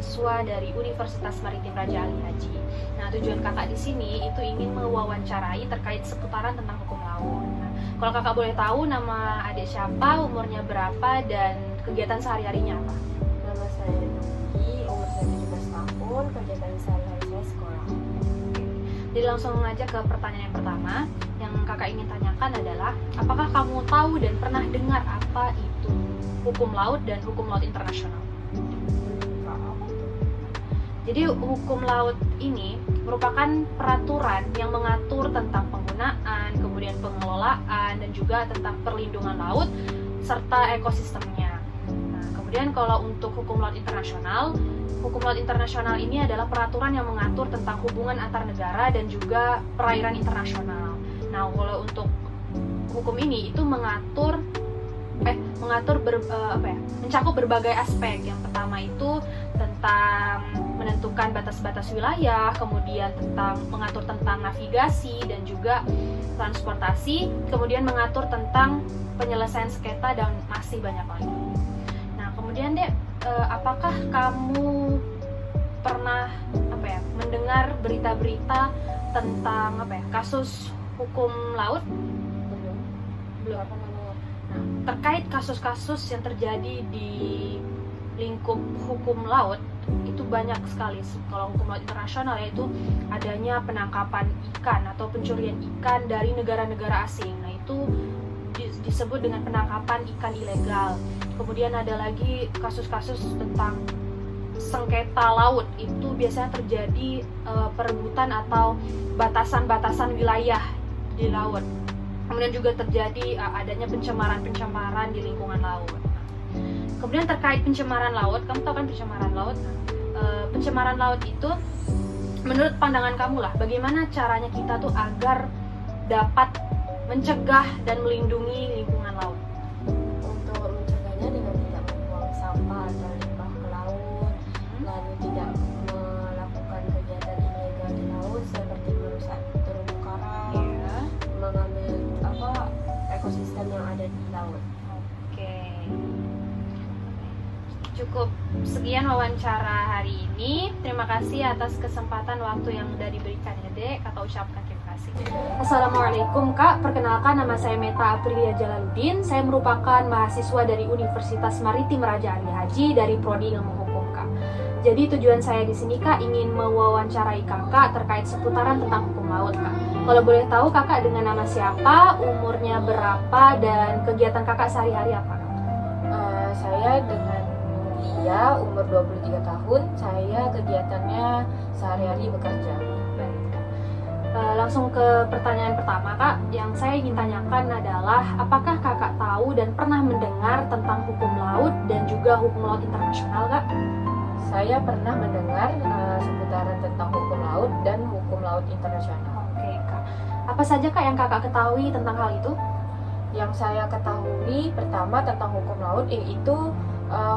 mahasiswa dari Universitas Maritim Raja Ali Haji. Nah, tujuan kakak di sini itu ingin mewawancarai terkait seputaran tentang hukum laut. Nah, kalau kakak boleh tahu nama adik siapa, umurnya berapa, dan kegiatan sehari-harinya apa? Nama saya Nuki, umur saya 17 tahun, kegiatan sehari-hari saya sekolah. Jadi langsung aja ke pertanyaan yang pertama. Yang kakak ingin tanyakan adalah, apakah kamu tahu dan pernah dengar apa itu hukum laut dan hukum laut internasional? Jadi hukum laut ini merupakan peraturan yang mengatur tentang penggunaan, kemudian pengelolaan, dan juga tentang perlindungan laut serta ekosistemnya. Nah, kemudian kalau untuk hukum laut internasional ini adalah peraturan yang mengatur tentang hubungan antar negara dan juga perairan internasional. Nah, kalau untuk hukum ini itu mencakup berbagai aspek. Yang pertama itu tentang menentukan batas-batas wilayah, kemudian mengatur tentang navigasi dan juga transportasi, kemudian mengatur tentang penyelesaian sengketa dan masih banyak lagi. Nah, kemudian Dek, apakah kamu pernah mendengar berita-berita tentang kasus hukum laut? Belum. Nah, terkait kasus-kasus yang terjadi di lingkup hukum laut itu banyak sekali. Kalau hukum laut internasional yaitu adanya penangkapan ikan atau pencurian ikan dari negara-negara asing. Nah, itu disebut dengan penangkapan ikan ilegal. Kemudian ada lagi kasus-kasus tentang sengketa laut, itu biasanya terjadi perebutan atau batasan-batasan wilayah di laut. Kemudian juga terjadi adanya pencemaran di lingkungan laut. Kemudian terkait pencemaran laut, kamu tahu kan pencemaran laut? Pencemaran laut itu menurut pandangan kamu lah, bagaimana caranya kita tuh agar dapat mencegah dan melindungi lingkungan laut? Untuk mencegahnya dengan tidak membuang sampah dan limbah ke laut, lalu tidak melakukan kegiatan ilegal di laut seperti merusak terumbu karang, mengambil ekosistem yang ada di laut. Oke. Cukup sekian wawancara hari ini. Terima kasih atas kesempatan waktu yang sudah diberikan ya Dek. Kakak ucapkan terima kasih. Assalamualaikum Kak, perkenalkan nama saya Meta Aprilia Jalaluddin. Saya merupakan mahasiswa dari Universitas Maritim Raja Ali Haji dari Prodi Ilmu Hukum Kak. Jadi tujuan saya di sini Kak ingin mewawancarai Kakak terkait seputaran tentang hukum laut Kak. Kalau boleh tahu Kakak dengan nama siapa, umurnya berapa, dan kegiatan Kakak sehari-hari apa Kak? Saya dengan Lia, umur 23 tahun, saya kegiatannya sehari-hari bekerja. Baik, Kak. Langsung ke pertanyaan pertama Kak, yang saya ingin tanyakan adalah apakah Kakak tahu dan pernah mendengar tentang hukum laut dan juga hukum laut internasional Kak? Saya pernah mendengar seputaran tentang hukum laut dan hukum laut internasional. Oke Kak, apa saja Kak yang Kakak ketahui tentang hal itu? Yang saya ketahui pertama tentang hukum laut yaitu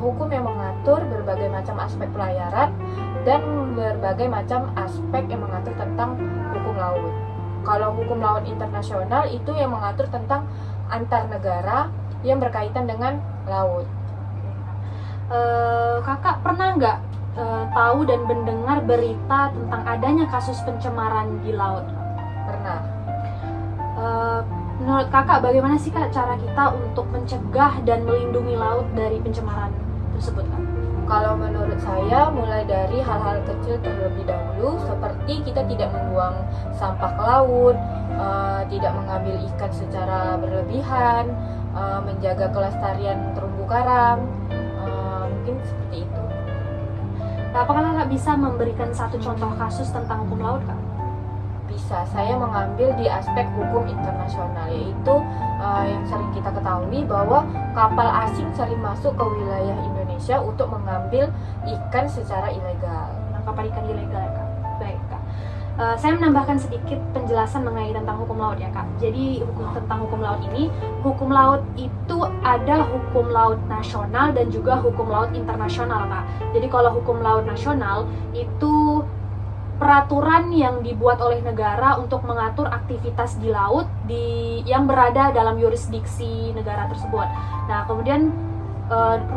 hukum yang mengatur berbagai macam aspek pelayaran dan berbagai macam aspek yang mengatur tentang hukum laut. Kalau hukum laut internasional itu yang mengatur tentang antar negara yang berkaitan dengan laut. Kakak pernah nggak tahu dan mendengar berita tentang adanya kasus pencemaran di laut? Pernah. Menurut Kakak bagaimana sih Kak cara kita untuk mencegah dan melindungi laut dari pencemaran tersebut Kak? Kalau menurut saya mulai dari hal-hal kecil terlebih dahulu, seperti kita tidak membuang sampah ke laut, tidak mengambil ikan secara berlebihan, menjaga kelestarian terumbu karang, mungkin seperti itu. Nah, apakah Kakak bisa memberikan satu contoh kasus tentang hukum laut Kak? Bisa, saya mengambil di aspek hukum internasional, yaitu yang sering kita ketahui bahwa kapal asing sering masuk ke wilayah Indonesia untuk mengambil ikan secara ilegal. Penangkapan ikan ilegal ya Kak? Baik Kak. Saya menambahkan sedikit penjelasan mengenai tentang hukum laut ya Kak. Jadi tentang hukum laut ini, hukum laut itu ada hukum laut nasional dan juga hukum laut internasional Kak. Jadi kalau hukum laut nasional itu peraturan yang dibuat oleh negara untuk mengatur aktivitas di laut yang berada dalam yurisdiksi negara tersebut. Nah, kemudian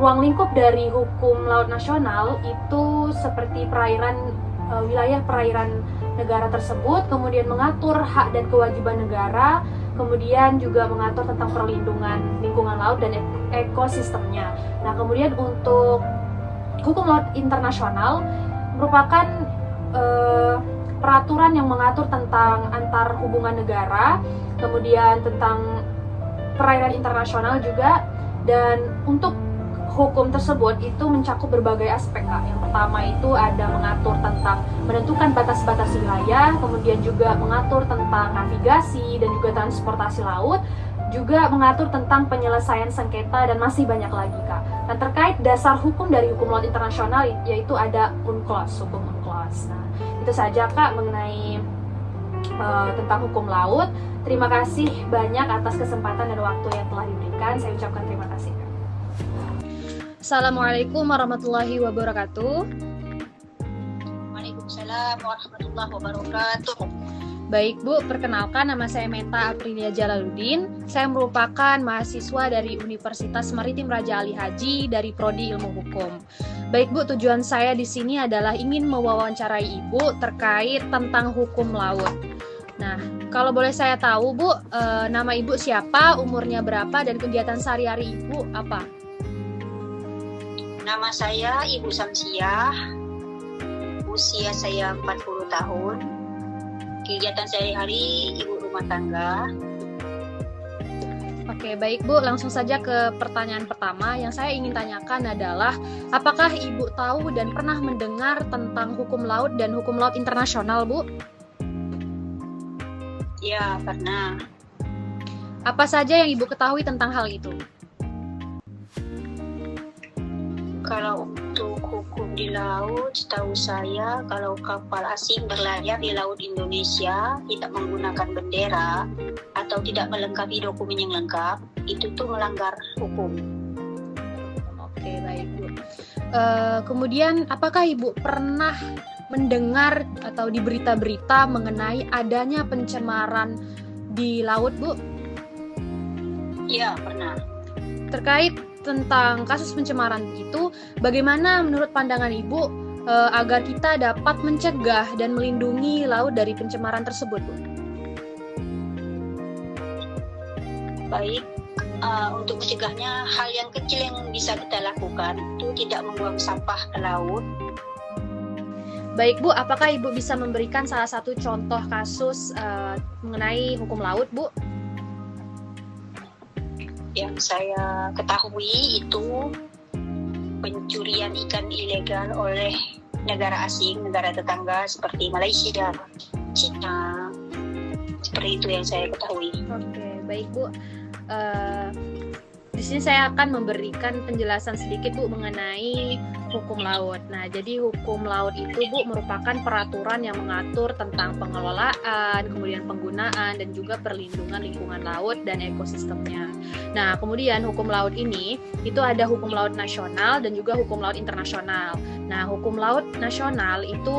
ruang lingkup dari hukum laut nasional itu seperti perairan wilayah perairan negara tersebut, kemudian mengatur hak dan kewajiban negara, kemudian juga mengatur tentang perlindungan lingkungan laut dan ekosistemnya. Nah, kemudian untuk hukum laut internasional merupakan peraturan yang mengatur tentang antar hubungan negara, kemudian tentang perairan internasional juga. Dan untuk hukum tersebut itu mencakup berbagai aspek, Kak. Yang pertama itu ada mengatur tentang menentukan batas-batas wilayah, kemudian juga mengatur tentang navigasi dan juga transportasi laut, juga mengatur tentang penyelesaian sengketa, dan masih banyak lagi, Kak. Dan terkait dasar hukum dari hukum laut internasional yaitu ada UNCLOS, hukum UNCLOS. Nah, itu saja, Kak, mengenai tentang hukum laut. Terima kasih banyak atas kesempatan dan waktu yang telah diberikan. Saya ucapkan terima kasih. Assalamualaikum warahmatullahi wabarakatuh. Waalaikumsalam warahmatullahi wabarakatuh. Baik Bu, perkenalkan nama saya Meta Aprilia Jalaluddin. Saya merupakan mahasiswa dari Universitas Maritim Raja Ali Haji dari Prodi Ilmu Hukum. Baik Bu, tujuan saya di sini adalah ingin mewawancarai Ibu terkait tentang hukum laut. Nah, kalau boleh saya tahu Bu, nama Ibu siapa, umurnya berapa, dan kegiatan sehari-hari Ibu apa? Nama saya Ibu Samsiah, usia saya 40 tahun, kegiatan sehari-hari ibu rumah tangga. Oke, baik Bu, langsung saja ke pertanyaan pertama. Yang saya ingin tanyakan adalah, apakah Ibu tahu dan pernah mendengar tentang hukum laut dan hukum laut internasional, Bu? Ya, pernah. Apa saja yang Ibu ketahui tentang hal itu? Kalau untuk hukum di laut, setahu saya kalau kapal asing berlayar di laut Indonesia tidak menggunakan bendera atau tidak melengkapi dokumen yang lengkap, itu tuh melanggar hukum. Oke, baik Bu. Kemudian, apakah Ibu pernah mendengar atau di berita-berita mengenai adanya pencemaran di laut, Bu? Ya, pernah. Terkait tentang kasus pencemaran itu, bagaimana menurut pandangan Ibu agar kita dapat mencegah dan melindungi laut dari pencemaran tersebut, Bu? Baik, untuk mencegahnya, hal yang kecil yang bisa kita lakukan itu tidak membuang sampah ke laut. Baik Bu, apakah Ibu bisa memberikan salah satu contoh kasus mengenai hukum laut, Bu? Yang saya ketahui itu pencurian ikan ilegal oleh negara asing, negara tetangga seperti Malaysia, China. Seperti itu yang saya ketahui. Oke, baik Bu. Di sini saya akan memberikan penjelasan sedikit Bu mengenai hukum laut. Nah, jadi hukum laut itu Bu merupakan peraturan yang mengatur tentang pengelolaan, kemudian penggunaan, dan juga perlindungan lingkungan laut dan ekosistemnya. Nah, kemudian hukum laut ini itu ada hukum laut nasional dan juga hukum laut internasional. Nah, hukum laut nasional itu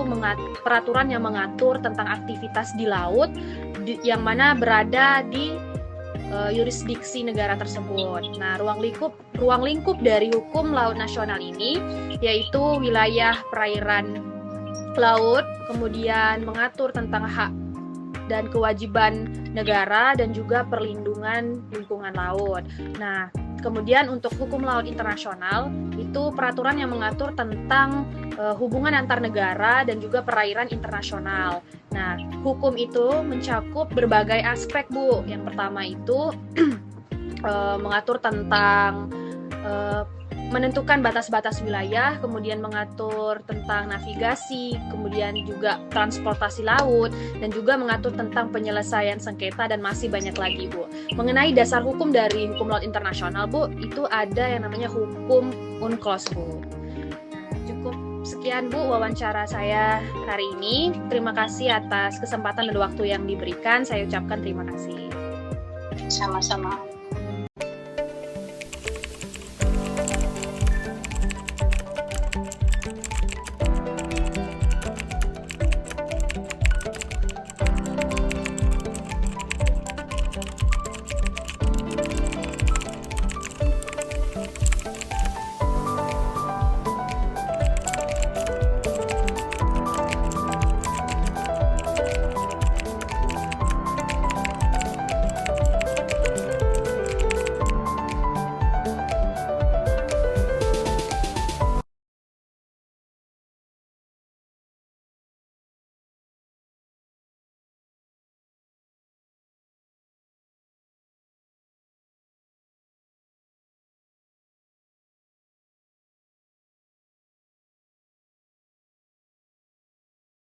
peraturan yang mengatur tentang aktivitas di laut yang mana berada di yurisdiksi negara tersebut. Nah, ruang lingkup dari hukum laut nasional ini yaitu wilayah perairan laut, kemudian mengatur tentang hak dan kewajiban negara dan juga perlindungan lingkungan laut. Nah, kemudian untuk hukum laut internasional itu peraturan yang mengatur tentang hubungan antar negara dan juga perairan internasional. Nah, hukum itu mencakup berbagai aspek, Bu. Yang pertama itu mengatur tentang menentukan batas-batas wilayah, kemudian mengatur tentang navigasi, kemudian juga transportasi laut, dan juga mengatur tentang penyelesaian sengketa, dan masih banyak lagi, Bu. Mengenai dasar hukum dari hukum laut internasional, Bu, itu ada yang namanya hukum UNCLOS, Bu. Nah, cukup sekian, Bu, wawancara saya hari ini. Terima kasih atas kesempatan dan waktu yang diberikan. Saya ucapkan terima kasih. Sama-sama.